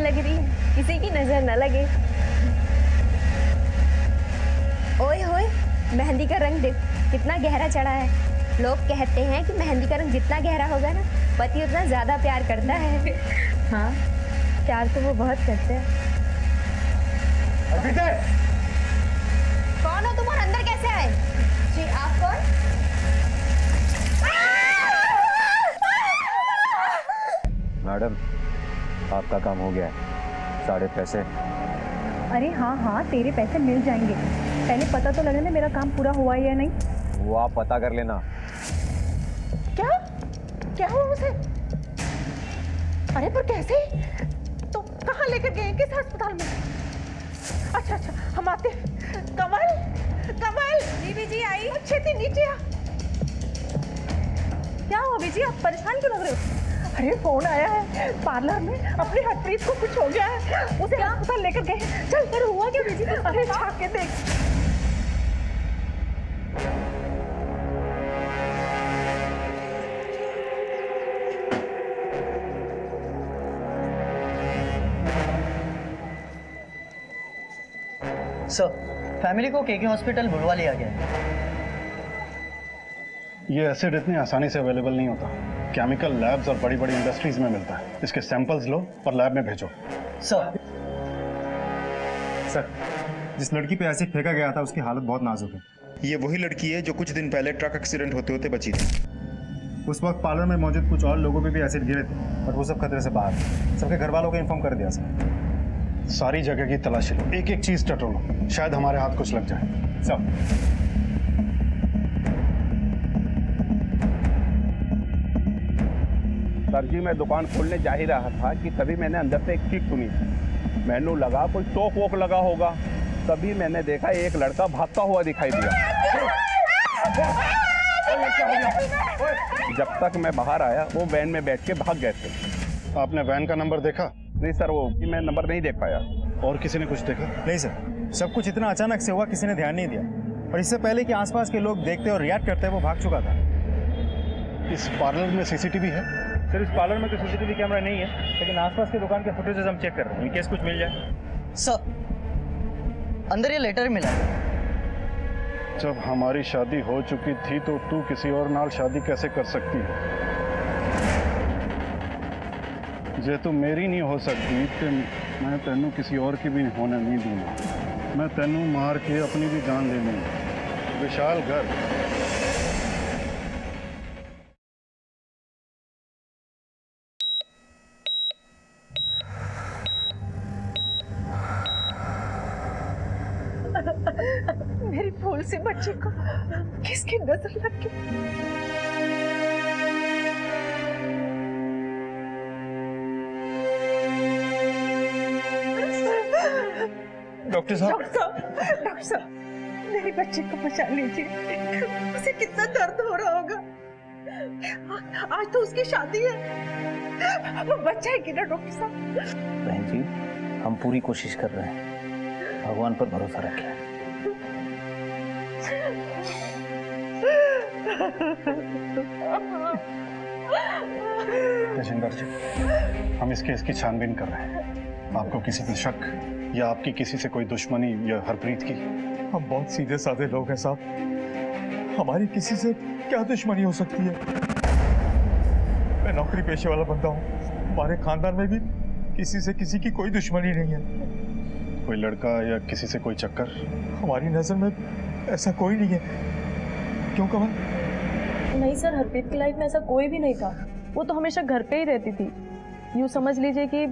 लग रही है, किसी की नजर न लगे। ओए होए, मेहंदी का रंग देख कितना गहरा चढ़ा है। लोग कहते हैं कि मेहंदी का रंग जितना गहरा होगा ना, पति उतना ज्यादा प्यार करता है। हाँ, प्यार तो वो बहुत करते हैं। कौन हो तुम और अंदर कैसे आए? जी आप कौन? मैडम, आपका काम हो गया है, सारे पैसे। अरे हाँ हाँ, तेरे पैसे मिल जाएंगे। पहले पता तो लगने दे मेरा काम पूरा हुआ है या नहीं। वो आप पता कर लेना। क्या क्या हुआ उसे? अरे पर कैसे? तो कहाँ लेकर गए, किस अस्पताल में? अच्छा अच्छा, हम आते। कमल, कमल बीबी जी आई। छेती नीचे आ। क्या हुआ बीजी, आप परेशान क्यों लग रहे हो? अरे फोन आया है पार्लर में, अपने हरप्रीत को कुछ हो गया है, उसे अस्पताल लेकर गए। चल कर हुआ क्या बीजी? अरे झाँक के देख। सर, फैमिली को केके हॉस्पिटल बुलवा लिया गया है। ये एसिड इतनी आसानी से अवेलेबल नहीं होता। केमिकल लैब्स और बड़ी बड़ी इंडस्ट्रीज में मिलता है। इसके सैंपल्स लो और लैब में भेजो। सर जिस लड़की पे एसिड फेंका गया था उसकी हालत बहुत नाजुक है। ये वही लड़की है जो कुछ दिन पहले ट्रक एक्सीडेंट होते होते बची थी। उस वक्त पार्लर में मौजूद कुछ और लोगों पे भी एसिड गिरे थे, बट वो सब खतरे से बाहर थे। सबके घर वालों को इन्फॉर्म कर दिया सर। सारी जगह की तलाशी लो, एक एक चीज टटोलो, शायद हमारे हाथ कुछ लग जाए। सब सर जी, मैं दुकान खोलने जा ही रहा था कि तभी मैंने अंदर से एक चीख सुनी। मैंने लगा कोई टोक वोक लगा होगा, तभी मैंने देखा एक लड़का भागता हुआ दिखाई दिया। जब तक मैं बाहर आया वो वैन में बैठ के भाग गए थे। आपने वैन का नंबर देखा? नहीं सर, वो कि मैं नंबर नहीं देख पाया। और किसी ने कुछ देखा? नहीं सर, सब कुछ इतना अचानक से हुआ, किसी ने ध्यान नहीं दिया। और इससे पहले कि आसपास के लोग देखते और रिएक्ट करते वो भाग चुका था। इस पार्लर में सीसीटीवी है? सर, इस पार्लर में तो सीसीटीवी कैमरा नहीं है, लेकिन आसपास की दुकान के फुटेजेस हम चेक कर रहे हैं, इन केस कुछ मिल जाए। सर, अंदर ये लेटर मिला है। जब हमारी शादी हो चुकी थी तो तू किसी और नाल शादी कैसे कर सकती है? जे तू मेरी नहीं हो सकती तो मैं तेनू किसी और की भी होने नहीं दूंगा। मैं तेनू मार के अपनी भी जान ले लूंगा। विशाल गर्ग। मेरी फूल से बच्चे को किसकी नजर लग गई? डॉक्टर साहब, डॉक्टर साहब, मेरी बच्ची को बचा लीजिए। उसे कितना दर्द हो रहा होगा। आज तो उसकी शादी है, वो बच्चा है कि ना डॉक्टर साहब? बहन जी, हम पूरी कोशिश कर रहे हैं, भगवान पर भरोसा रखें। तेजिंदर जी, हम इस केस की छानबीन कर रहे हैं। आपको किसी पे शक या आपकी किसी से कोई दुश्मनी या हरप्रीत की? हम बहुत सीधे साधे लोग हैं साहब, हमारी किसी से क्या दुश्मनी हो सकती है? मैं नौकरी पेशे वाला बंदा हूँ, हमारे खानदान में भी किसी से किसी की कोई दुश्मनी नहीं है। कोई लड़का या किसी से कोई चक्कर? हमारी नजर में ऐसा कोई नहीं है। क्यों कमल? नहीं सर, हरप्रीत की लाइफ में ऐसा कोई भी नहीं था। वो तो हमेशा घर पे ही रहती थी। यूँ समझ लीजिए कि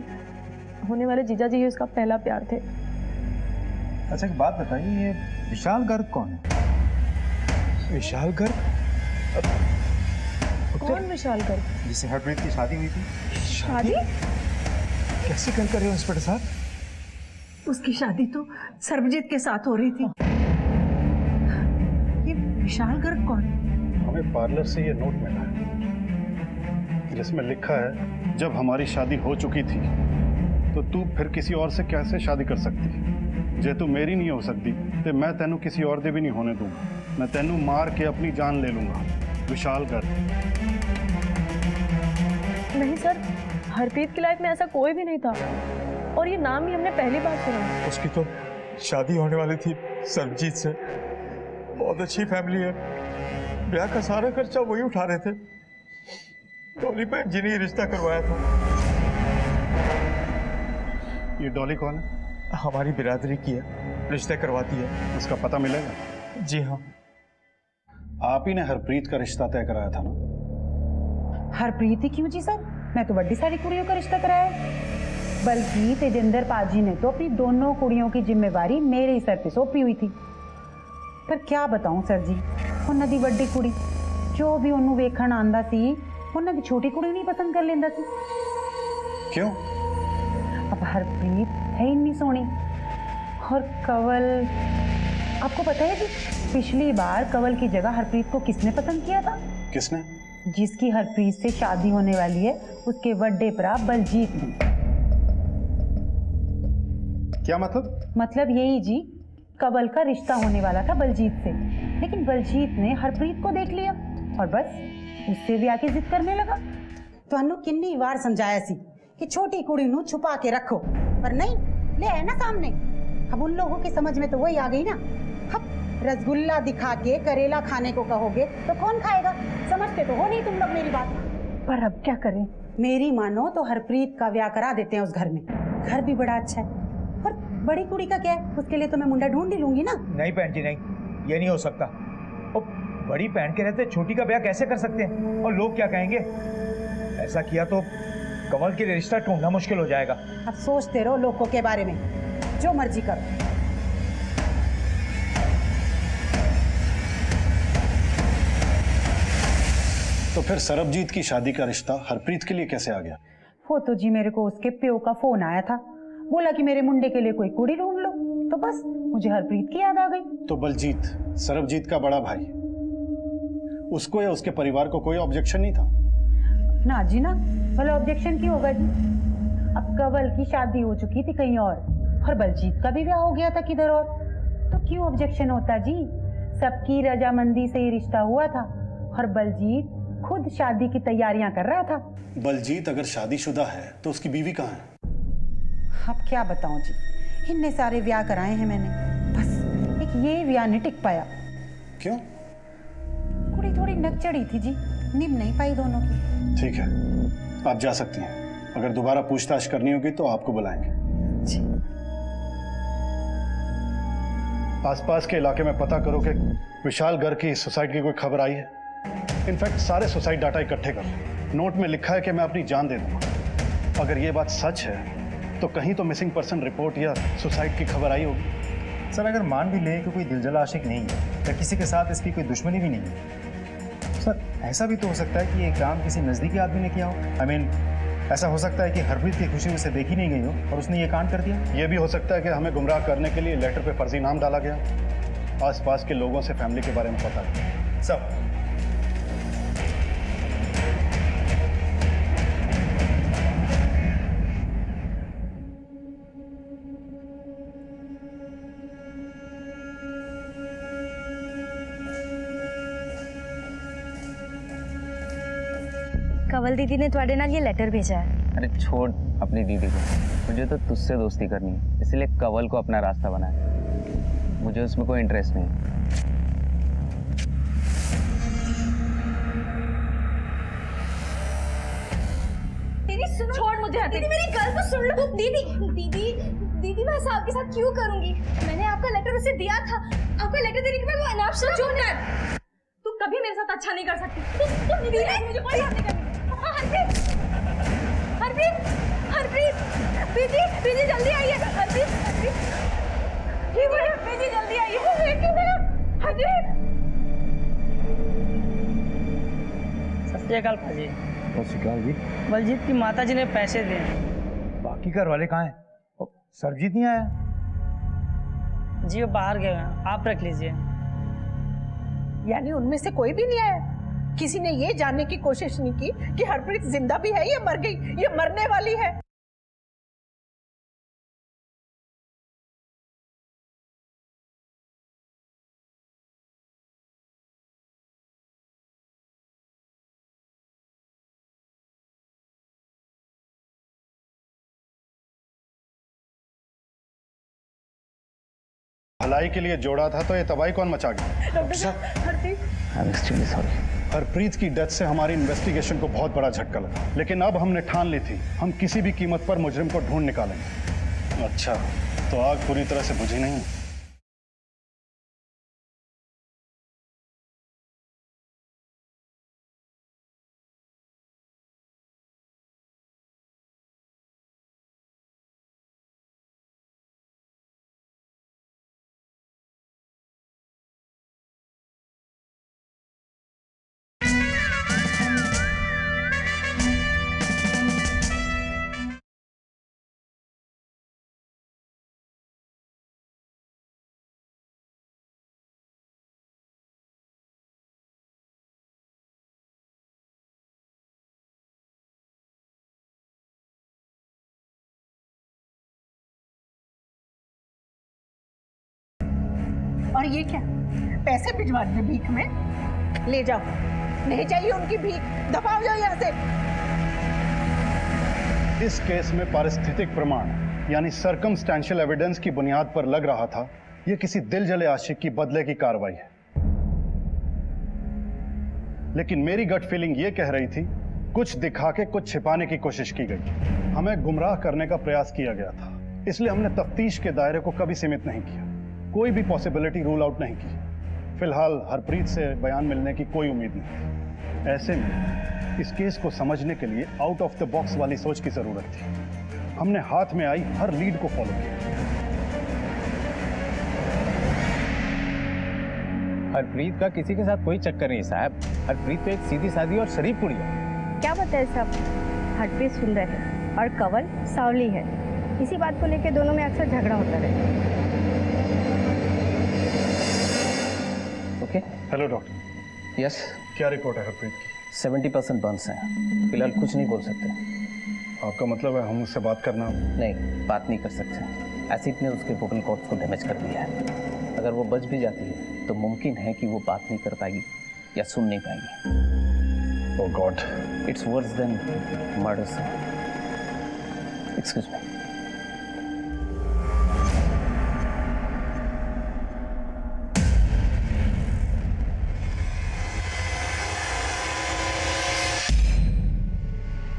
होने वाले जीजा जी उसका पहला प्यार थे। अच्छा एक बात बताइए, ये विशाल गर्ग कौन है? विशाल गर्ग? कौन विशाल गर्ग? जिससे हरप्रीत की शादी हुई थी। शादी? कैसे कर रहे हो इंस्पेक्टर साहब? उसकी शादी तो सर्वजीत के साथ हो रही थी। ये विशाल गर्ग कौन? हमें पार्लर से ये नोट मिला है जिसमें लिखा है, जब हमारी शादी हो चुकी थी तो तू फिर किसी और से कैसे शादी कर सकती है? जे तू मेरी नहीं हो सकती तो मैं तेनू किसी और दे भी नहीं होने दूंगा। मैं तेनू मार के अपनी जान ले लूंगा। विशाल गर्ग। नहीं सर, हरप्रीत की लाइफ में ऐसा कोई भी नहीं था। और ये नाम भी हमने पहली बार सुना। उसकी तो शादी होने वाली थी सरबजीत से। बहुत अच्छी फैमिली है, ब्याह का सारा खर्चा वही उठा रहे थे। डॉली बहन जी ने ही रिश्ता करवाया था। ये डॉली कौन है? हमारी बिरादरी की है, रिश्ते करवाती है। उसका पता मिलेगा? जी हाँ। आप ही ने हरप्रीत का रिश्ता तय कराया था ना? हरप्रीत ही क्यों जी सर, मैं तो बड़ी सारी कुड़ियों का रिश्ता कराया है। बल्कि तेजिंदर पाजी ने तो अपनी दोनों कुड़ियों की जिम्मेवारी मेरे ही सर पे सौंपी हुई थी। पर क्या बताऊं सर जी, उन्होंने दी बड़ी कुड़ी जो भी उन्होंने वेखण आंदा सी, उन्होंने दी छोटी कुड़ी नहीं पसंद कर लेंदा सी। क्यों? अब हरप्रीत है इतनी सोहनी, और कंवल, आपको पता है जी पिछली बार कंवल की जगह हरप्रीत को किसने पसंद किया था? किसने? जिसकी हरप्रीत से शादी होने वाली है, उसके बड़े भरा बलजीत ने। क्या मतलब? मतलब यही जी, कंवल का रिश्ता होने वाला था बलजीत से, लेकिन बलजीत ने हरप्रीत को देख लिया और बस उससे भी आके जिद करने लगा। ਤੁਹਾਨੂੰ किन्नी बार समझाया सी कि छोटी कुड़ी नू छुपा के रखो, पर नहीं, ले आए ना सामने। अब उन लोगों की समझ में तो वही आ गई ना। अब रसगुल्ला दिखा के करेला खाने को कहोगे तो कौन खाएगा? समझते तो हो नहीं तुम लोग मेरी बात। पर अब क्या करें? मेरी मानो तो हरप्रीत का ब्याह करा देते हैं उस घर में। घर भी बड़ा अच्छा है, और बड़ी कुड़ी का क्या है, उसके लिए तो मैं मुंडा ढूंढ ही लूंगी ना। नहीं बहन जी नहीं, ये नहीं हो सकता। और बड़ी बहन के रहते छोटी का ब्याह कैसे कर सकते हैं? और लोग क्या कहेंगे? ऐसा किया तो कंवल के लिए रिश्ता ढूंढना मुश्किल हो जाएगा। अब सोचते रहो लोगों के बारे में, जो मर्जी करो। तो फिर सरबजीत की शादी का रिश्ता हरप्रीत के लिए कैसे आ गया? वो तो जी मेरे को उसके प्यो का फोन आया था, बोला कि मेरे मुंडे के लिए कोई कुड़ी ढूंढ लो, तो बस मुझे हरप्रीत की याद आ गई। तो बलजीत, सरबजीत का बड़ा भाई, उसको या उसके परिवार को कोई ऑब्जेक्शन नहीं था? ना जी ना, भला ऑब्जेक्शन क्यों होगा जी? अब कंवल की शादी हो चुकी थी कहीं और बलजीत का भी ब्याह हो गया था किधर और, तो क्यों ऑब्जेक्शन होता जी? सबकी रजामंदी से ही रिश्ता हुआ था, और बलजीत खुद शादी की तैयारियां कर रहा था। बलजीत अगर शादीशुदा है तो उसकी बीवी कहाँ है? अब क्या बताऊं जी, इतने सारे ब्याह कराए हैं मैंने, बस एक ये ब्याह नहीं टिक पाया। क्यों? कुड़ी थोड़ी नक चढ़ी थी जी, निभ नहीं पाई दोनों की। ठीक है, आप जा सकती हैं। अगर दोबारा पूछताछ करनी होगी तो आपको बुलाएंगे। जी। आसपास के इलाके में पता करो कि विशाल घर की सुसाइड की कोई खबर आई है। इनफैक्ट सारे सुसाइड डाटा इकट्ठे करो। नोट में लिखा है कि मैं अपनी जान दे दूंगा। अगर ये बात सच है तो कहीं तो मिसिंग पर्सन रिपोर्ट या सुसाइड की खबर आई होगी। सर अगर मान भी लें कि कोई दिलजला आशिक नहीं है या किसी के साथ इसकी कोई दुश्मनी भी नहीं है, सर ऐसा भी तो हो सकता है कि ये काम किसी नज़दीकी आदमी ने किया हो। आई मीन ऐसा हो सकता है कि हरप्रीत की खुशी उसे देखी नहीं गई हो और उसने ये कांड कर दिया। ये भी हो सकता है कि हमें गुमराह करने के लिए लेटर पे फर्जी नाम डाला गया। आसपास के लोगों से फैमिली के बारे में पता है सब। कंवल दीदी ने तुम्हारे नाल ये लेटर भेजा है। अरे छोड़ अपनी दीदी को, मुझे तो तुझसे दोस्ती करनी है, इसलिए कंवल को अपना रास्ता बनाया। मुझे उसमें कोई इंटरेस्ट नहीं। दीदी सुनो, छोड़ मुझे। दीदी मेरी गल तो सुन लो। दीदी दीदी दीदी मैं ऐसा आपके साथ क्यों करूंगी? मैंने आपका लेटर उसे दिया था। आपका लेटर देने के बाद वो अनाप शनाप चुप कर। तू कभी मेरे साथ अच्छा नहीं कर सकती। दीदी मुझे कोई बात नहीं करनी। हरप्रीत हरप्रीत हरप्रीत, दीदी दीदी जल्दी आइए। हरप्रीत हरप्रीत ठीक हो गया? दीदी जल्दी आइए। हरप्रीत सत श्री अकाल भाजी। सत श्री अकाल जी। बलजीत की माता जी ने पैसे दिए। बाकी घर वाले कहाँ हैं? सरबजीत नहीं आया? जी वो बाहर गए हैं, आप रख लीजिए। यानी उनमें से कोई भी नहीं आया? किसी ने ये जानने की कोशिश नहीं की कि हरप्रीत जिंदा भी है या मर गई, या मरने वाली है? भलाई के लिए जोड़ा था तो ये तबाही कौन मचा गया? डॉक्टर साहब, Harpreet. I am extremely sorry. Harpreet की डेथ से हमारी इन्वेस्टिगेशन को बहुत बड़ा झटका लगा, लेकिन अब हमने ठान ली थी हम किसी भी कीमत पर मुजरिम को ढूंढ निकालेंगे। अच्छा, तो आग पूरी तरह से बुझी नहीं? और ये क्या, पैसे भिजवा दिए भीख में? ले जाओ, नहीं चाहिए उनकी भीख, दबाओ जाओ यहाँ से। इस केस में पारिस्थितिक प्रमाण यानी सर्कमस्टेंशियल एविडेंस की बुनियाद पर लग रहा था यह किसी दिल जले आशिक की बदले की कार्रवाई है, लेकिन मेरी गट फीलिंग यह कह रही थी कुछ दिखा के कुछ छिपाने की कोशिश की गई, हमें गुमराह करने का प्रयास किया गया था। इसलिए हमने तफ्तीश के दायरे को कभी सीमित नहीं किया, कोई भी पॉसिबिलिटी रूल आउट नहीं की। फिलहाल हरप्रीत से बयान मिलने की कोई उम्मीद नहीं थी। ऐसे में इस केस को समझने के लिए आउट ऑफ द बॉक्स वाली सोच की जरूरत थी। हमने हाथ में आई हर लीड को फॉलो किया। हरप्रीत का किसी के साथ कोई चक्कर नहीं साहब। हरप्रीत तो एक सीधी सादी और शरीफ कुड़ी है। क्या बताए साहब, हरप्रीत सुंदर है और कंवल सावली है। इसी बात को लेकर दोनों में अक्सर झगड़ा होता रहे। ओके। Hello doctor. यस। क्या रिपोर्ट है हरप्रीत की? 70% बर्न्स हैं, फिलहाल कुछ नहीं बोल सकते। आपका मतलब है हम उससे बात करना? नहीं, बात नहीं कर सकते। एसिड ने उसके वोकल कॉर्ड्स को डैमेज कर दिया है। अगर वो बच भी जाती है तो मुमकिन है कि वो बात नहीं कर पाएगी या सुन नहीं पाएगी। Oh God, it's worse than murder sir. Excuse me.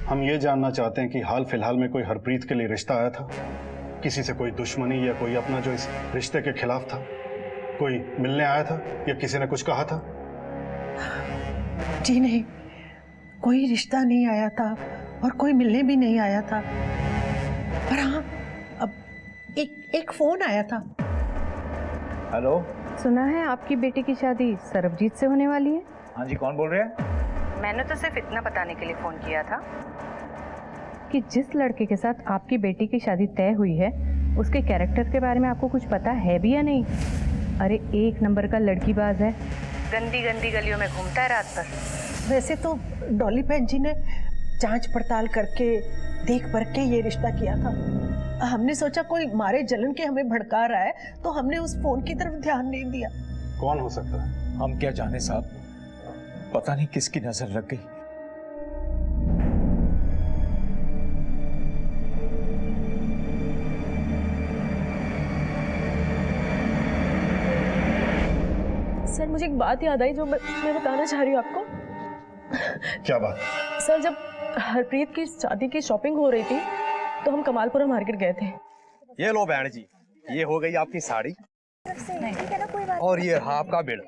हम ये जानना चाहते हैं कि हाल फिलहाल में कोई हरप्रीत के लिए रिश्ता आया था? किसी से कोई दुश्मनी या कोई अपना जो इस रिश्ते के खिलाफ था? कोई मिलने आया था या किसी ने कुछ कहा था? जी नहीं, कोई रिश्ता नहीं आया था और कोई मिलने भी नहीं आया था। पर हाँ, अब एक फोन आया था। हेलो। सुना है आपकी बेटी की शादी सरबजीत से होने वाली है? हाँ जी, कौन बोल रहे हैं? मैंने तो सिर्फ इतना बताने के लिए फोन किया था कि जिस लड़के के साथ आपकी बेटी की शादी तय हुई है उसके कैरेक्टर के बारे में आपको कुछ पता है भी या नहीं? अरे एक नंबर का लड़कीबाज है, गंदी गंदी गलियों में घूमता है रात भर। वैसे तो डॉली बहन जी ने जांच पड़ताल करके देख परख के ये रिश्ता किया था। हमने सोचा कोई मारे जलन के हमें भड़का रहा है तो हमने उस फोन की तरफ ध्यान नहीं दिया। कौन हो सकता है? हम क्या जाने साहब, पता नहीं किसकी नजर लग गई। सर मुझे एक बात याद आई जो मैं बताना चाह रही हूँ आपको। क्या बात? सर जब हरप्रीत की शादी की शॉपिंग हो रही थी तो हम कमालपुरा मार्केट गए थे। ये लो बहन जी, ये हो गई आपकी साड़ी और ये रहा आपका बिल।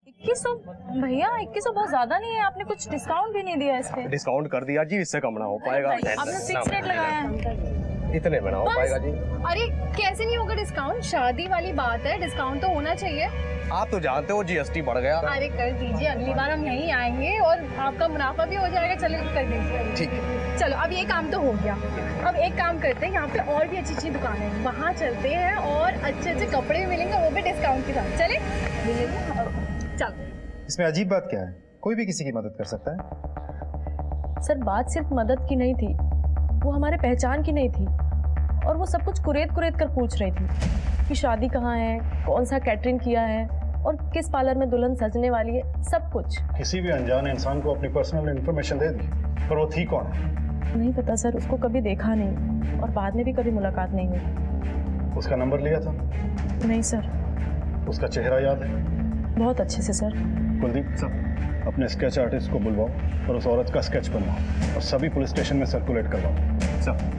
2100 भैया, 2100 बहुत ज्यादा नहीं है, आपने कुछ डिस्काउंट भी नहीं दिया इस पे। डिस्काउंट कर दिया जी, इससे कम ना हो पाएगा। आपने फिक्स रेट लगाया है। इतने में ना हो पाएगा जी। अरे कैसे नहीं होगा डिस्काउंट, शादी वाली बात है, डिस्काउंट तो होना चाहिए। आप तो जानते हो जीएसटी बढ़ गया। अरे कर दीजिए, अगली बार हम यहीं आएंगे और आपका मुनाफा भी हो जाएगा। चलो कर दीजिए। ठीक है। चलो अब ये काम तो हो गया, अब एक काम करते हैं, यहाँ पे और भी अच्छी अच्छी दुकानें हैं, वहाँ चलते हैं और अच्छे अच्छे कपड़े भी मिलेंगे, वो भी डिस्काउंट के साथ। चले चलो। इसमें अजीब बात क्या है? कोई भी किसी की मदद कर सकता है। सर बात सिर्फ मदद की नहीं थी, वो हमारे पहचान की नहीं थी और वो सब कुछ कुरेद कुरेद कर पूछ रही थी कि शादी कहाँ है, कौन सा कैटरिंग किया है और किस पार्लर में दुल्हन सजने वाली है, सब कुछ। किसी भी अनजान इंसान को अपनी पर्सनल इंफॉर्मेशन दे दी, पर वो थी कौन? नहीं पता सर, उसको कभी देखा नहीं और बाद में भी कभी मुलाकात नहीं हुई। उसका नंबर लिया था? नहीं सर। उसका चेहरा याद है? बहुत अच्छे से सर। कुलदीप सर, अपने स्केच आर्टिस्ट को बुलवाओ और उस औरत का स्केच बनवाओ और सभी पुलिस स्टेशन में सर्कुलेट करवाओ। सर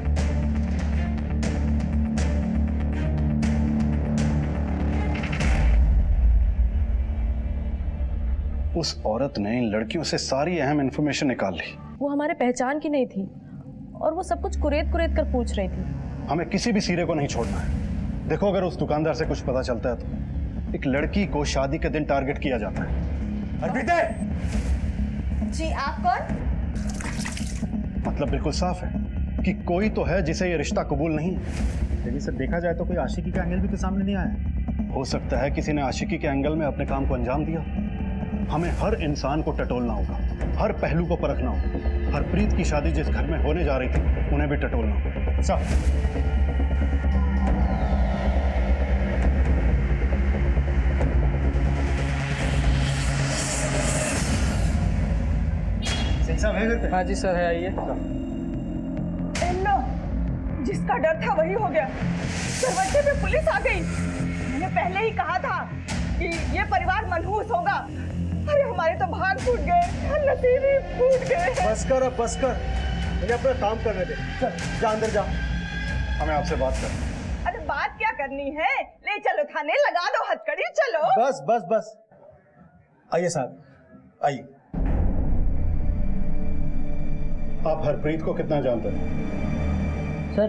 उस औरत ने इन लड़कियों से सारी अहम इंफॉर्मेशन निकाल ली। वो हमारे पहचान की नहीं थी और वो सब कुछ कुरेद कुरेद कर पूछ रही थी। हमें किसी भी सिरे को नहीं छोड़ना है। देखो, अगर उस दुकानदार से कुछ पता चलता है तो एक लड़की को शादी के दिन टारगेट किया जाता है। अर्पिता जी, आप कौन? मतलब बिल्कुल साफ है कि कोई तो है जिसे ये रिश्ता कबूल नहीं है। लेकिन सर देखा जाए तो कोई आशिकी का एंगल भी तो सामने नहीं आया। हो सकता है किसी ने आशिकी के एंगल में अपने काम को अंजाम दिया। हमें हर इंसान को टटोलना होगा, हर पहलू को परखना होगा। हरप्रीत की शादी जिस घर में होने जा रही थी उन्हें भी टटोलना होगा। साहब, सिंह साहब है घर पे? हाँ जी सर है, आइए। लो, जिसका डर था वही हो गया। दरवाजे पे पुलिस आ गई। मैंने पहले ही कहा था कि ये परिवार मनहूस होगा। अरे हमारे तो भाग फूट गए, नसीब ही फूट गए। बस कर, अब बस कर, मुझे अपना काम करने दे। चल जा अंदर जा। हमें आपसे बात करनी। अरे बात क्या करनी है? ले चलो थाने, लगा दो हथकड़ी, चलो। बस बस बस, आइए साहब, आइए। आप हरप्रीत को कितना जानते हैं? सर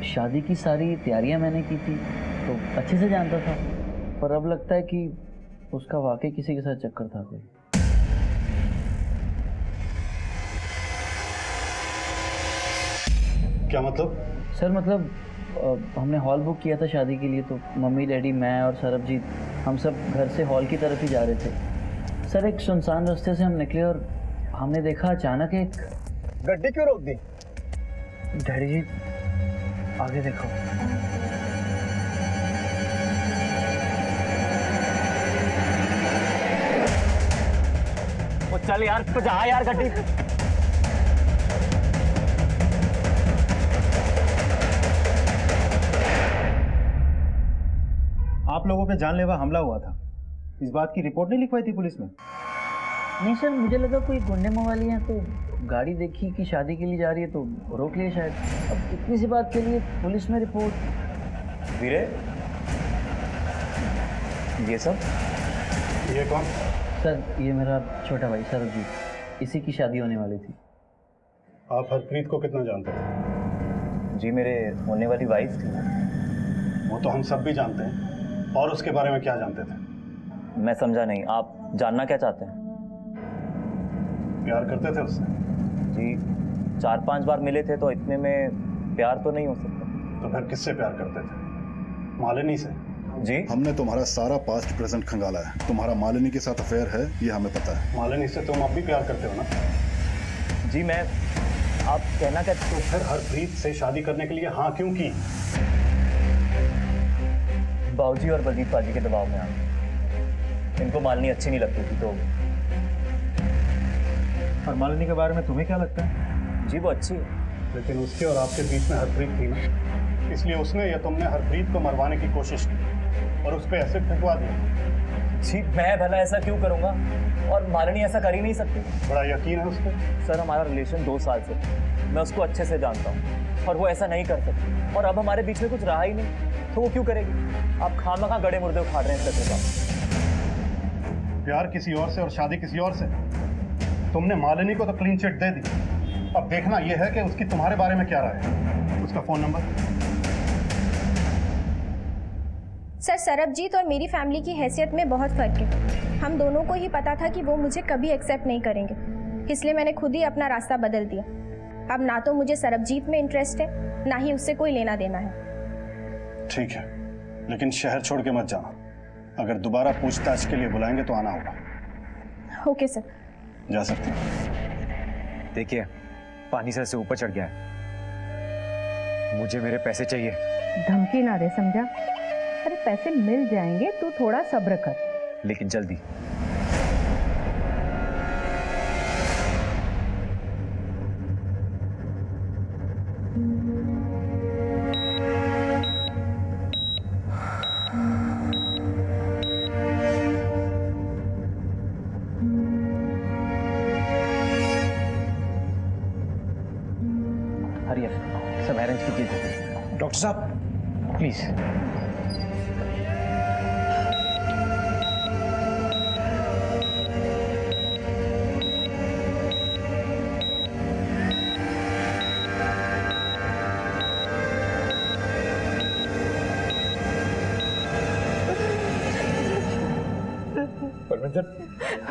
शादी की सारी तैयारियां मैंने की थी तो अच्छे से जानता था, पर अब लगता है कि उसका वाकई किसी के साथ चक्कर था कोई। क्या मतलब? सर मतलब हमने हॉल बुक किया था शादी के लिए, तो मम्मी डैडी मैं और सरबजीत हम सब घर से हॉल की तरफ ही जा रहे थे। सर एक सुनसान रास्ते से हम निकले और हमने देखा अचानक एक गड्डी क्यों रोक दी? डैडी जी आगे देखो। वो चल यार, जा यार गड्डी। आप लोगों पे जानलेवा हमला हुआ था, इस बात की रिपोर्ट नहीं लिखवाई थी पुलिस में? नहीं सर, मुझे लगा कोई गुंडे मवाली हैं तो गाड़ी देखी कि शादी के लिए जा रही है तो रोक लिया शायद। अब इतनी सी बात के लिए पुलिस में रिपोर्ट। वीरे, ये सब? ये कौन? सर ये मेरा छोटा भाई सरबजीत, इसी की शादी होने वाली थी। आप हरप्रीत को कितना जानते हैं? जी मेरे होने वाली वाइफ थी। वो तो हम सब भी जानते हैं। और उसके बारे में क्या जानते थे? मैं समझा नहीं, आप जानना क्या चाहते हैं? प्यार करते थे उससे? जी 4-5 बार मिले थे, तो इतने में प्यार तो नहीं हो सकता। तो फिर किससे प्यार करते थे? मालिनी से? जी हमने तुम्हारा सारा पास्ट प्रेजेंट खंगाला है। तुम्हारा मालिनी के साथ अफेयर है, ये हमें पता है। मालिनी से तुम अब भी प्यार करते हो ना? जी मैं, आप कहना क्या? तो फिर हरप्रीत से शादी करने के लिए हाँ क्यों की? बाबूजी और बलजीत पाजी के दबाव में आ गए। इनको मालिनी अच्छी नहीं लगती थी तो। और मालिनी के बारे में तुम्हें क्या लगता है? जी वो अच्छी है, लेकिन उसके और आपके बीच में हरप्रीत थी ना, इसलिए उसने या तुमने हरप्रीत को मरवाने की कोशिश की और उस पर एसिड फेंकवा दिया। जी मैं भला ऐसा क्यों करूँगा, और मालिनी ऐसा कर ही नहीं सकती। बड़ा यकीन है उस पर? सर हमारा रिलेशन 2 साल से, मैं उसको अच्छे से जानता हूँ और वो ऐसा नहीं कर सकती। और अब हमारे बीच में कुछ रहा ही नहीं तो वो क्यों करेगी? आप खामखा गड़े मुर्दे उखाड़ रहे हैं इस तरह का। प्यार किसी और से और शादी किसी और से। तुमने मालिनी को तो क्लीन चिट दे दी, अब देखना यह है कि उसकी तुम्हारे बारे में क्या राय है। उसका फोन नंबर? सर सरबजीत और मेरी फैमिली की हैसियत में बहुत फ़र्क है। हम दोनों को ही पता था कि वो मुझे कभी एक्सेप्ट नहीं करेंगे, इसलिए मैंने खुद ही अपना रास्ता बदल दिया। अब ना तो मुझे सरबजीत में इंटरेस्ट है, ना ही उससे कोई लेना देना है। ठीक है, लेकिन शहर छोड़ के मत जाना। अगर दोबारा पूछताछ के लिए बुलाएंगे तो आना होगा। Okay sir. जा सकते हैं। देखिए पानी सर से ऊपर चढ़ गया है, मुझे मेरे पैसे चाहिए। धमकी ना दे, समझा? अरे पैसे मिल जाएंगे, तू थोड़ा सब्र कर। लेकिन जल्दी। हरी अप, सब अरेंज कीजिए। डॉक्टर साहब प्लीज।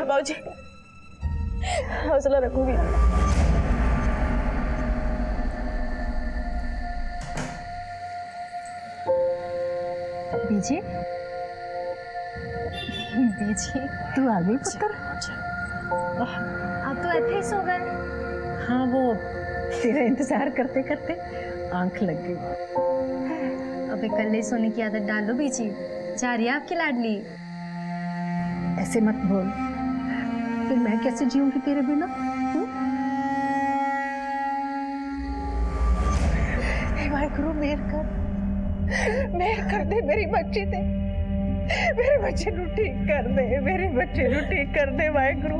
बाबूजी हौसला रखूंगी। बीजी बीजी तू आ गई पुत्र? आप तो ऐसे ही सो गए। हाँ, वो तेरा इंतजार करते करते आंख लग गई। अब इकल्ले सोने की आदत डाल दो बीजी, जा रही है आपकी लाडली। ऐसे मत बोल, फिर मैं कैसे जीऊंगी तेरे बिना? हे वाहिगुरु मेहर कर दे मेरी बच्ची ते, मेरे बच्चे नू ठीक कर दे, मेरे बच्चे नू ठीक कर दे वाहिगुरु।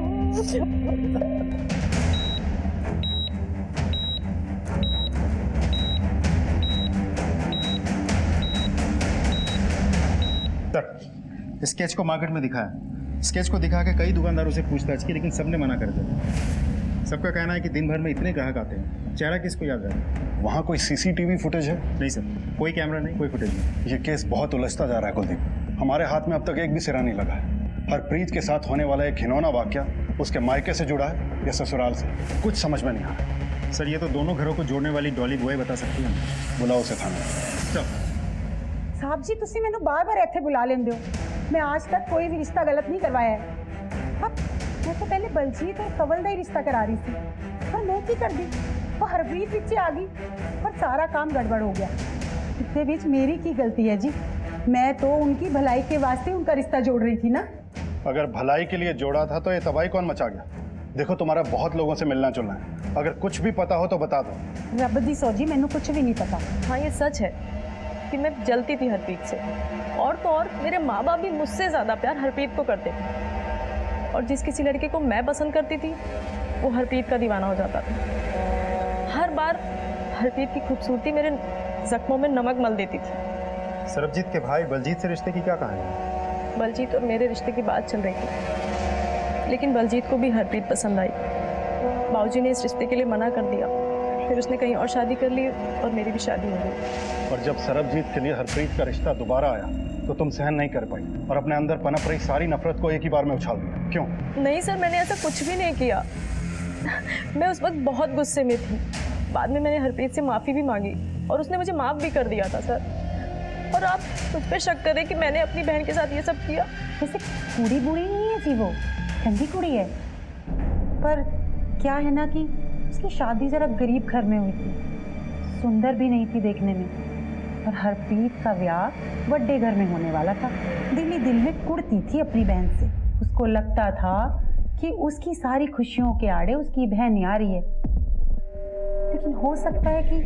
सर, स्केच को मार्केट में दिखाया, स्केच को दिखा के कई दुकानदारों से पूछताछ की, लेकिन सबने मना कर दिया। सबका कहना है कि दिन भर में इतने ग्राहक आते हैं, चेहरा किसको याद रहे। वहाँ कोई सीसीटीवी फुटेज है? नहीं सर, कोई कैमरा नहीं, कोई फुटेज नहीं। ये केस बहुत उलझता जा रहा है कुलदीप। हमारे हाथ में अब तक एक भी सिरा नहीं लगा है। हरप्रीत के साथ होने वाला एक घिनौना वाकया उसके मायके से जुड़ा है या ससुराल से, कुछ समझ में नहीं आ रहा। सर, ये तो दोनों घरों को जोड़ने वाली डॉली वो बता सकती है। बुलाओ उसे थाने। साहब जी तुसी मैंने बार-बार ਇੱਥੇ बुला लेंदे हो। मैं आज तक कोई भी रिश्ता गलत नहीं करवाया है। अब मैं तो पहले बलजीत और कवल का ही रिश्ता करा रही थी, पर मैं की कर दी, वो हरप्रीत पीछे आ गई और सारा काम गड़बड़ हो गया। इतने बीच मेरी की गलती है जी? मैं तो उनकी भलाई के वास्ते उनका रिश्ता जोड़ रही थी ना। अगर भलाई के लिए जोड़ा था तो ये तबाही कौन मचा गया? देखो तुम्हारा बहुत लोगों से मिलना जुलना है, अगर कुछ भी पता हो तो बता दो। रब दी सौजी मैनू कुछ भी नहीं पता। हाँ ये सच है कि मैं जलती थी हरप्रीत से, और तो और मेरे माँ बाप भी मुझसे ज़्यादा प्यार हरप्रीत को करते थे, और जिस किसी लड़के को मैं पसंद करती थी वो हरप्रीत का दीवाना हो जाता था। हर बार हरप्रीत की खूबसूरती मेरे जख्मों में नमक मल देती थी। सरबजीत के भाई बलजीत से रिश्ते की क्या कहानी है? बलजीत और मेरे रिश्ते की बात चल रही थी, लेकिन बलजीत को भी हरप्रीत पसंद आई। बाबूजी ने इस रिश्ते के लिए मना कर दिया, फिर उसने कहीं और शादी कर ली और मेरी भी शादी हो गई। और जब सरबजीत के लिए हरप्रीत का रिश्ता दोबारा आया तो तुम सहन नहीं कर पाई और अपने अंदर पनप रही सारी नफरत को एक ही बार में उछाल दिया। क्यों? नहीं सर, मैंने ऐसा कुछ भी नहीं किया। मैं उस वक्त बहुत गुस्से में थी। बाद में मैंने हरप्रीत से माफ़ी भी मांगी और उसने मुझे माफ़ भी कर दिया था सर। और आप मुझ पर शक करें कि मैंने अपनी बहन के साथ ये सब किया। वैसे कुड़ी बुरी नहीं है जी, वो ठंडी कुड़ी है, पर क्या है ना कि उसकी शादी जरा गरीब घर में हुई थी, सुंदर भी नहीं थी देखने में, और हरप्रीत का ब्याह बड़े घर में होने वाला था। दिल ही दिल में कुड़ती थी अपनी बहन से। उसको लगता था कि उसकी सारी खुशियों के आड़े उसकी बहन आ रही है, लेकिन हो सकता है कि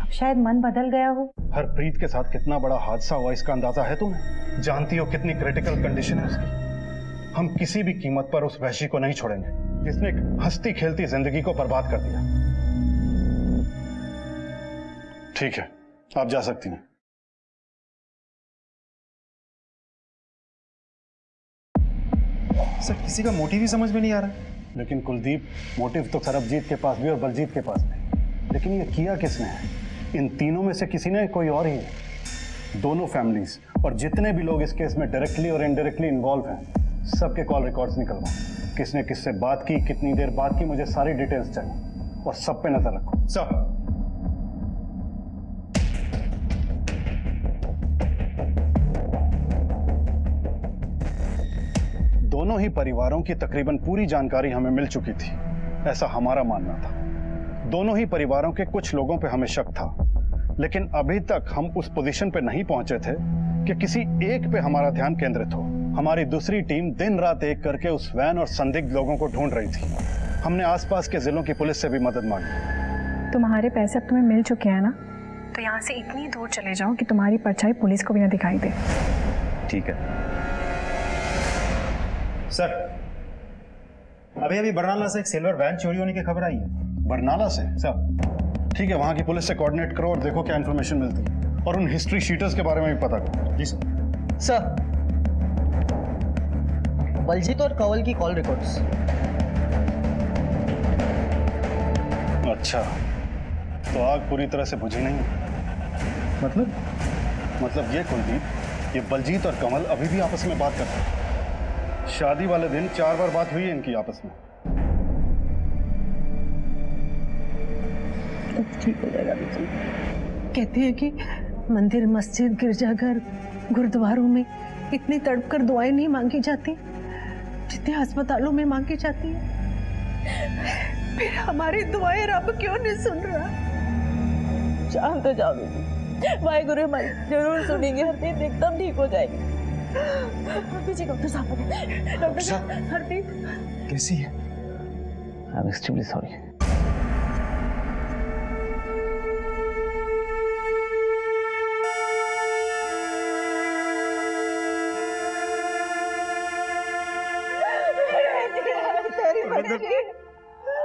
अब शायद मन बदल गया हो। हरप्रीत के साथ कितना बड़ा हादसा हुआ इसका अंदाजा है तुम्हें? जानती हो कितनी क्रिटिकल कंडीशन है उसकी। हम किसी भी कीमत पर उस वहशी को नहीं छोड़ेंगे जिसने एक हंसती खेलती जिंदगी को बर्बाद कर दिया। ठीक है, आप जा सकती हैं। सर, किसी का मोटिव ही समझ में नहीं आ रहा। लेकिन कुलदीप, मोटिव तो सरबजीत के पास भी और बलजीत के पास भी, लेकिन ये किया किसने है? इन तीनों में से किसी ने, कोई और ही है। दोनों फैमिलीज और जितने भी लोग इस केस में डायरेक्टली और इनडायरेक्टली इन्वॉल्व हैं, सबके कॉल रिकॉर्ड्स निकलवाओ। किसने किससे बात की, कितनी देर बात की, मुझे सारी डिटेल्स चाहिए और सब पे नजर रखो। सर, दोनों ही परिवारों की तकरीबन पूरी जानकारी हमें मिल चुकी थी, ऐसा हमारा मानना था। दोनों ही परिवारों के कुछ लोगों पे हमें शक था, लेकिन अभी तक हम उस पोजीशन पे नहीं पहुंचे थे कि किसी एक पे हमारा ध्यान केंद्रित हो। हमारी दूसरी टीम दिन रात एक करके उस वैन और संदिग्ध लोगों को ढूंढ रही थी। हमने आसपास के जिलों की पुलिस से भी मदद मांगी। तुम्हारे पैसे अब तुम्हें मिल चुके हैं ना, तो यहाँ से इतनी दूर चले जाओ कि तुम्हारी परछाई पुलिस को भी ना दिखाई दे। ठीक है सर, अभी बरनाला से एक सिल्वर वैन चोरी होने की खबर आई है। बरनाला से? सर, ठीक है, वहाँ की पुलिस से कोऑर्डिनेट करो और देखो क्या इन्फॉर्मेशन मिलती है, और उन हिस्ट्री शीटर्स के बारे में भी पता करो। जी सर। सर, बलजीत और कंवल की कॉल रिकॉर्ड्स। अच्छा, तो आग पूरी तरह से बुझी नहीं। मतलब ये कुलदीप, ये बलजीत और कमल अभी भी आपस में बात करते हैं। शादी वाले दिन 4 बार बात हुई है इनकी आपस में। ठीक हो जाएगा। कहते हैं कि मंदिर, मस्जिद, गिरजाघर, गुरुद्वारों में इतनी तड़प कर दुआएं नहीं मांगी जाती जितने अस्पतालों में मांगी जाती है। फिर हमारी दुआएं रब क्यों नहीं सुन रहा? शांत हो जाओ बेटी, वाहेगुरु हमारी जरूर सुनेंगे, हरप्रीत एकदम ठीक हो जाएगी। पीछे डॉक्टर साहब आ गए। डॉक्टर साहब, हरप्रीत कैसी है? I am extremely sorry.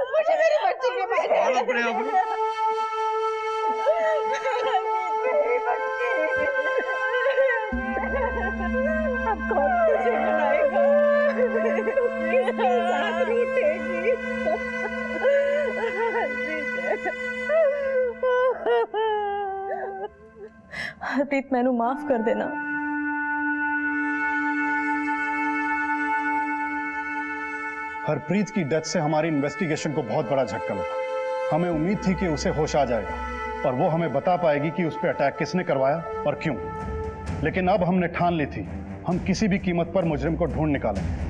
मुझे मेरी बच्ची के बारे अब कौन तुझे बनाएगा? किसके साथ रूठेगी? हरप्रीत, मैनू माफ कर देना। हरप्रीत की डेथ से हमारी इन्वेस्टिगेशन को बहुत बड़ा झटका लगा। हमें उम्मीद थी कि उसे होश आ जाएगा और वो हमें बता पाएगी कि उस पर अटैक किसने करवाया और क्यों। लेकिन अब हमने ठान ली थी, हम किसी भी कीमत पर मुजरिम को ढूंढ निकालेंगे।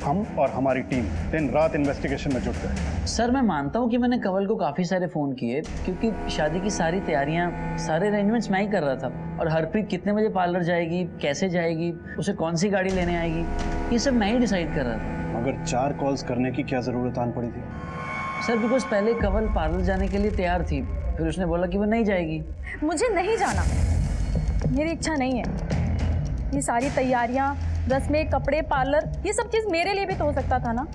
हम और हमारी टीम दिन रात इन्वेस्टिगेशन में जुट गए। सर, मैं मानता हूँ कि मैंने कंवल को काफ़ी सारे फ़ोन किए, क्योंकि शादी की सारी तैयारियाँ, सारे अरेंजमेंट्स मैं ही कर रहा था। और हरप्रीत कितने बजे पार्लर जाएगी, कैसे जाएगी, उसे कौन सी गाड़ी लेने आएगी, ये सब मैं ही डिसाइड कर रहा था। मगर 4 कॉल्स करने की क्या ज़रूरत आन पड़ी थी? सर, बिकॉज पहले कंवल पार्लर जाने के लिए तैयार थी, फिर उसने बोला कि वो नहीं जाएगी। मुझे नहीं जाना, मेरी इच्छा नहीं है। ये सारी तैयारियां, रस्में, कपड़े, पार्लर, ये सब चीज़ मेरे लिए भी तो हो सकता था ना,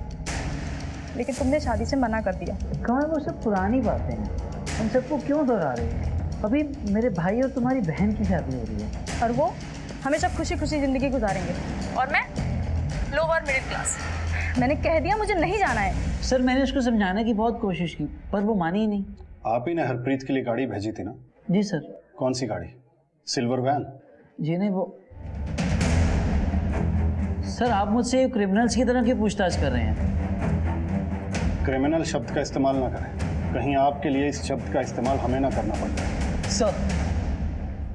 लेकिन तुमने शादी से मना कर दिया। कहाँ वो सब पुरानी बातें हैं, हम सबको क्यों दोहरा रहे हैं? अभी मेरे भाई और तुम्हारी बहन की शादी हो रही है, और वो हमेशा खुशी खुशी ज़िंदगी गुजारेंगे, और मैं लोअर मिडिल क्लास। मैंने कह दिया मुझे नहीं जाना है। सर, मैंने उसको समझाने की बहुत कोशिश की, पर वो मानी ही नहीं। आप ही ने हरप्रीत के लिए गाड़ी भेजी थी ना? जी सर। कौन सी गाड़ी? Silver van? जी नहीं, वो सर, आप मुझसे क्रिमिनल्स की तरह क्यों पूछताछ कर रहे हैं? क्रिमिनल शब्द का इस्तेमाल ना करें, कहीं आपके लिए इस शब्द का इस्तेमाल हमें ना करना पड़े। सर,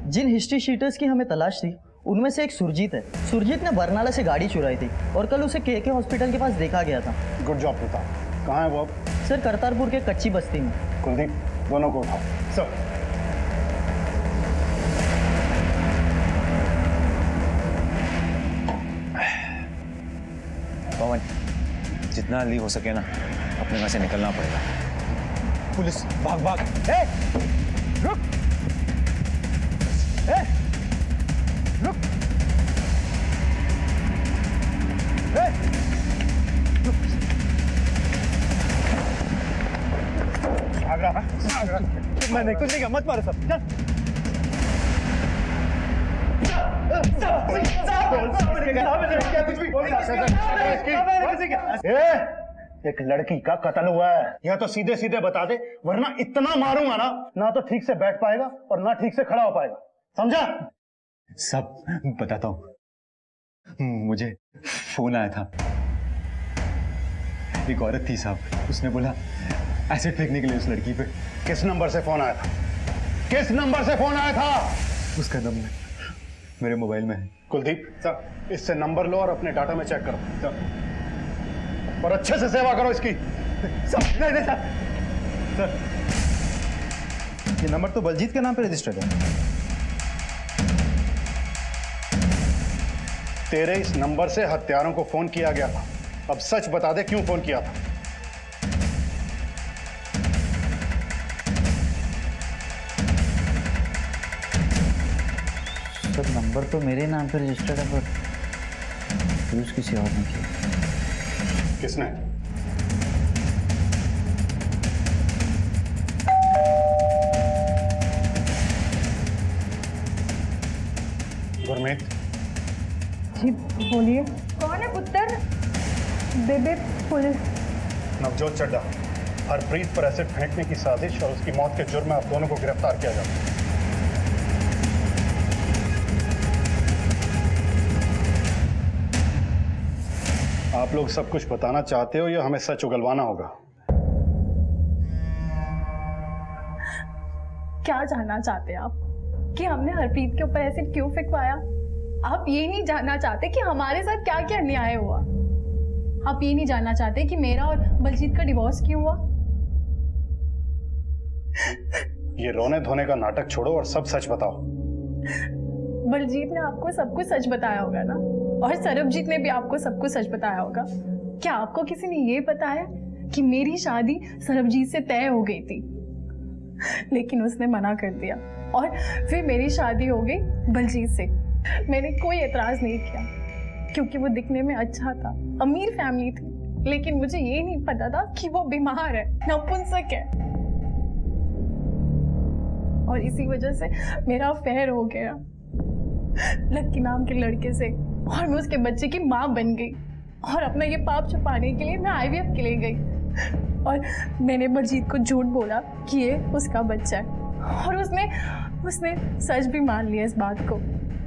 जिन हिस्ट्री शीटर्स की हमें तलाश थी उनमें से एक सुरजीत है। सुरजीत ने बरनाला से गाड़ी चुराई थी और कल उसे के हॉस्पिटल के पास देखा गया था। Good job Pratap. कहाँ है वो अब? सर, करतारपुर के कच्ची बस्ती में। कुलदीप, दोनों को उठाओ। सर। पवन, जितना जल्दी हो सके ना अपने घर से निकलना पड़ेगा। पुलिस, भाग भाग। ए, रुक। ए, रुक। ए, रुक। भाग रहा, भाग रहा। मैंने कुछ नहीं कहा, मत मारो सब। चल। एक लड़की का कत्ल हुआ है, या तो सीधे सीधे बता दे, वरना इतना मारूंगा ना, ना तो ठीक से बैठ पाएगा और ना ठीक से खड़ा हो पाएगा, समझा? सब बताता हूँ। मुझे फोन आया था, एक औरत थी साहब, उसने बोला एसिड फेंकने के लिए उस लड़की पे। किस नंबर से फोन आया था? किस नंबर से फोन आया था? उसका नंबर मेरे मोबाइल में है। कुलदीप, सर, इससे नंबर लो और अपने डाटा में चेक करो, सर, और अच्छे से सेवा करो इसकी। सर, नहीं सर, सर, ये नंबर तो बलजीत के नाम पे रजिस्टर्ड है। तेरे इस नंबर से हत्यारों को फोन किया गया था। अब सच बता दे, क्यों फोन किया था? सर, नंबर तो मेरे नाम पे रजिस्टर्ड है, पर यूज किसी और ने किया। किसने? जी बोलिए। कौन है पुत्र? बेबे पुलिस। नवजोत चड्ढा, हरप्रीत पर एसिड फेंकने की साजिश और उसकी मौत के जुर्म में आप दोनों को गिरफ्तार किया जाता है। आप लोग सब कुछ बताना चाहते हो या हमें सच उगलवाना होगा? क्या जानना चाहते हैं आप कि हमने हरप्रीत के ऊपर एसिड क्यों फेंकवाया? आप ये नहीं जानना चाहते कि हमारे साथ क्या क्या अन्याय हुआ? आप ये नहीं जानना चाहते कि मेरा और बलजीत का डिवोर्स क्यों हुआ? ये रोने धोने का नाटक छोड़ो और सब सच बताओ। बलजीत ने आपको सब कुछ सच बताया होगा ना, और सरबजीत ने भी आपको सब कुछ सच बताया होगा। क्या आपको किसी ने ये बताया कि मेरी शादी सरबजीत से तय हो गई थी, लेकिन उसने मना कर दिया और फिर मेरी शादी हो गई बलजीत से? मैंने कोई एतराज नहीं किया क्योंकि वो दिखने में अच्छा था, अमीर फैमिली थी, लेकिन मुझे ये नहीं पता था कि वो बीमार है, नपुंसक है, और इसी वजह से मेरा अफेयर हो गया लक्की नाम के लड़के से, और मैं उसके बच्चे की माँ बन गई। और अपना ये पाप छुपाने के लिए मैं IVF के लिए गई और मैंने बलजीत को झूठ बोला कि ये उसका बच्चा है, और उसने सच भी मान लिया इस बात को।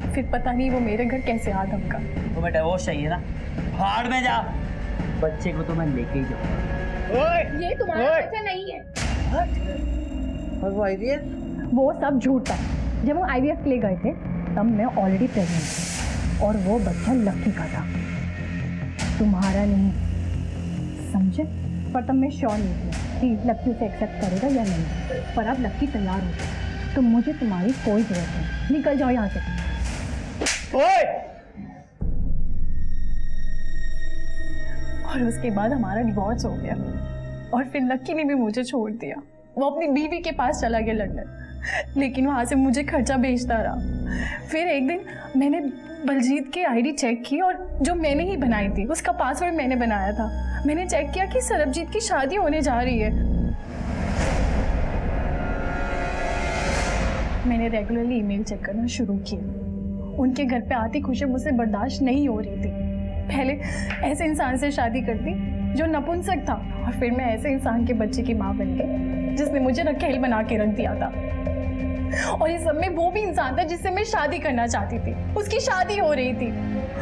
फिर पता नहीं वो मेरे घर कैसे आ धमका। तुम्हें डिवोर्स चाहिए ना, भाड़ में जा। बच्चे को तो मैं लेके ही जाऊंगा। ये तुम्हारा बच्चा नहीं है। और वो IVF? वो सब झूठ था। जब हम IVF के लिए गए थे तब मैं ऑलरेडी प्रेग्नेंट थी और वो बच्चा लक्की का था, तुम्हारा नहीं, समझे? पर तब मैं श्योर नहीं थी कि लक्की उसे एक्सेप्ट करेगा या नहीं, पर अब लक्की तैयार हो गई तो मुझे तुम्हारी कोई जरूरत नहीं। निकल जाओ यहाँ से। और उसके बाद हमारा डिवोर्स हो गया और फिर लक्की ने भी मुझे छोड़ दिया। वो अपनी बीवी के पास चला गया लंदन, लेकिन वहाँ से मुझे खर्चा भेजता रहा। फिर एक दिन मैंने बलजीत की ID चेक की और जो मैंने ही बनाई थी, उसका पासवर्ड मैंने बनाया था। मैंने चेक किया कि सरबजीत की शादी होने जा रही है। मैंने रेगुलरली ईमेल चेक करना शुरू किया। उनके घर पे आती खुशी मुझसे बर्दाश्त नहीं हो रही थी। पहले ऐसे इंसान से शादी करती जो नपुंसक था, और फिर मैं ऐसे इंसान के बच्चे की माँ बन गई जिसने मुझे रखेल बना के रख दिया था। और इस सब में वो भी इंसान था जिससे मैं शादी करना चाहती थी, उसकी शादी हो रही थी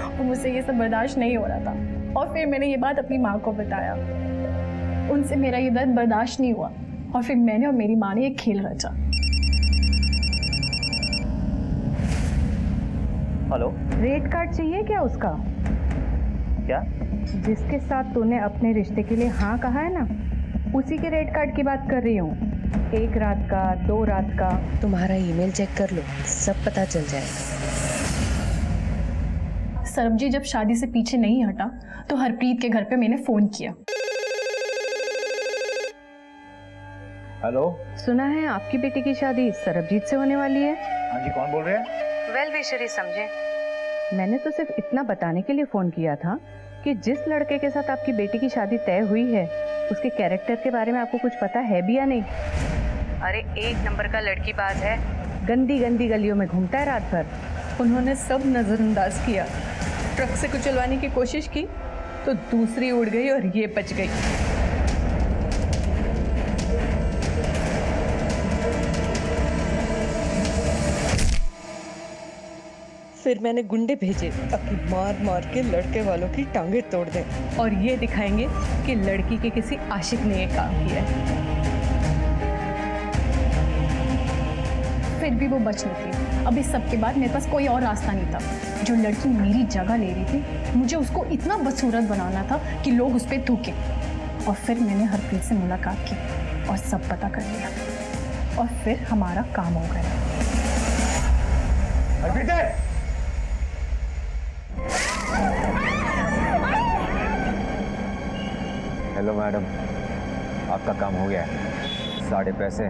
और मुझसे ये सब बर्दाश्त नहीं हो रहा था। और फिर मैंने ये बात अपनी माँ को बताया, उनसे मेरा ये दर्द बर्दाश्त नहीं हुआ और फिर मैंने और मेरी माँ ने एक खेल रचा। हेलो, रेट कार्ड चाहिए क्या उसका? क्या? जिसके साथ तूने अपने रिश्ते के लिए हाँ कहा है ना, उसी के रेट कार्ड की बात कर रही हूँ। 1 रात का, 2 रात का। तुम्हारा ईमेल चेक कर लो, सब पता चल जाएगा। सरबजीत जब शादी से पीछे नहीं हटा तो हरप्रीत के घर पे मैंने फोन किया। हेलो, सुना है आपकी बेटी की शादी सरबजीत से होने वाली है। हाँ जी, कौन बोल रहे हैं? वेल विशर ही समझे। मैंने तो सिर्फ इतना बताने के लिए फोन किया था कि जिस लड़के के साथ आपकी बेटी की शादी तय हुई है उसके कैरेक्टर के बारे में आपको कुछ पता है भी या नहीं? अरे 1 नंबर का लड़की बाज है, गंदी गंदी गलियों में घूमता है रात भर। उन्होंने सब नजरअंदाज किया, ट्रक से कुचलवाने की कोशिश की तो दूसरी उड़ गई और ये बच गई। फिर मैंने गुंडे भेजे ताकि मार मार के लड़के वालों की टांगे तोड़ दें और ये दिखाएंगे कि लड़की के किसी आशिक ने ये काम किया है। फिर भी वो बच निकली। अब इस सब के बाद मेरे पास कोई और रास्ता नहीं था। जो लड़की मेरी जगह ले रही थी, मुझे उसको इतना बदसूरत बनाना था कि लोग उस पर थूके। और फिर मैंने हरप्रीत से मुलाकात की और सब पता कर लिया और फिर हमारा काम हो गया। हेलो मैडम, आपका काम हो गया है। 3.5 पैसे।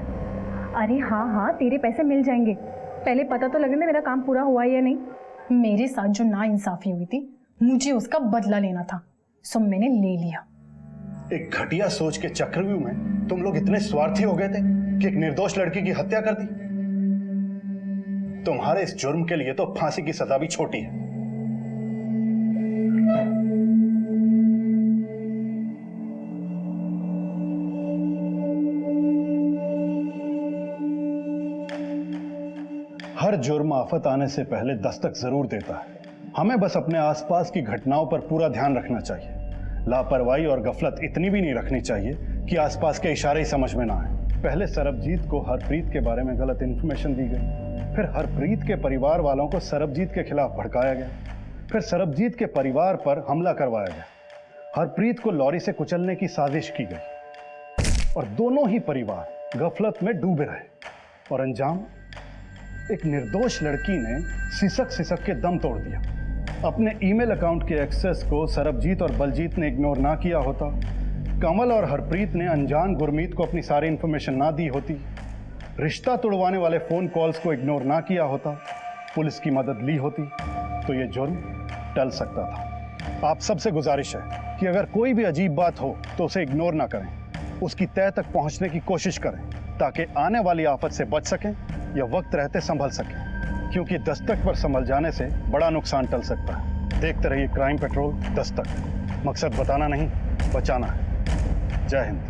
अरे हाँ हाँ, तेरे पैसे मिल जाएंगे। पहले पता तो लगने दे मेरा काम पूरा हुआ या नहीं। मेरे साथ जो नाइंसाफी हुई थी, मुझे उसका बदला लेना था, सो मैंने ले लिया। एक घटिया सोच के चक्रव्यूह में तुम लोग इतने स्वार्थी हो गए थे कि एक निर्दोष लड़की की हत्या कर दी। तुम्हारे इस जुर्म के लिए तो फांसी की सजा भी छोटी है। हर जुर्म आफत आने से पहले दस्तक जरूर देता है। हमें बस अपने आसपास की घटनाओं पर पूरा ध्यान रखना चाहिए। लापरवाही और गफलत इतनी भी नहीं रखनी चाहिए कि आसपास के इशारे ही समझ में ना आए। पहले सरबजीत को हरप्रीत के बारे में गलत इन्फॉर्मेशन दी गई, फिर हरप्रीत के परिवार वालों को सरबजीत के खिलाफ भड़काया गया, फिर सरबजीत के परिवार पर हमला करवाया गया। हरप्रीत को लॉरी से कुचलने की साजिश की गई और दोनों ही परिवार गफलत में डूबे रहे और अंजाम एक निर्दोष लड़की ने सिसक सिसक के दम तोड़ दिया। अपने ईमेल अकाउंट के एक्सेस को सरबजीत और बलजीत ने इग्नोर ना किया होता, कमल और हरप्रीत ने अनजान गुरमीत को अपनी सारी इंफॉर्मेशन ना दी होती, रिश्ता तोड़वाने वाले फोन कॉल्स को इग्नोर ना किया होता, पुलिस की मदद ली होती, तो ये जुर्म टल सकता था। आप सबसे गुजारिश है कि अगर कोई भी अजीब बात हो तो उसे इग्नोर ना करें, उसकी तह तक पहुंचने की कोशिश करें ताकि आने वाली आफत से बच सकें या वक्त रहते संभल सकें, क्योंकि दस्तक पर संभल जाने से बड़ा नुकसान टल सकता है। देखते रहिए क्राइम पेट्रोल दस्तक। मकसद बताना नहीं, बचाना है। जय हिंद।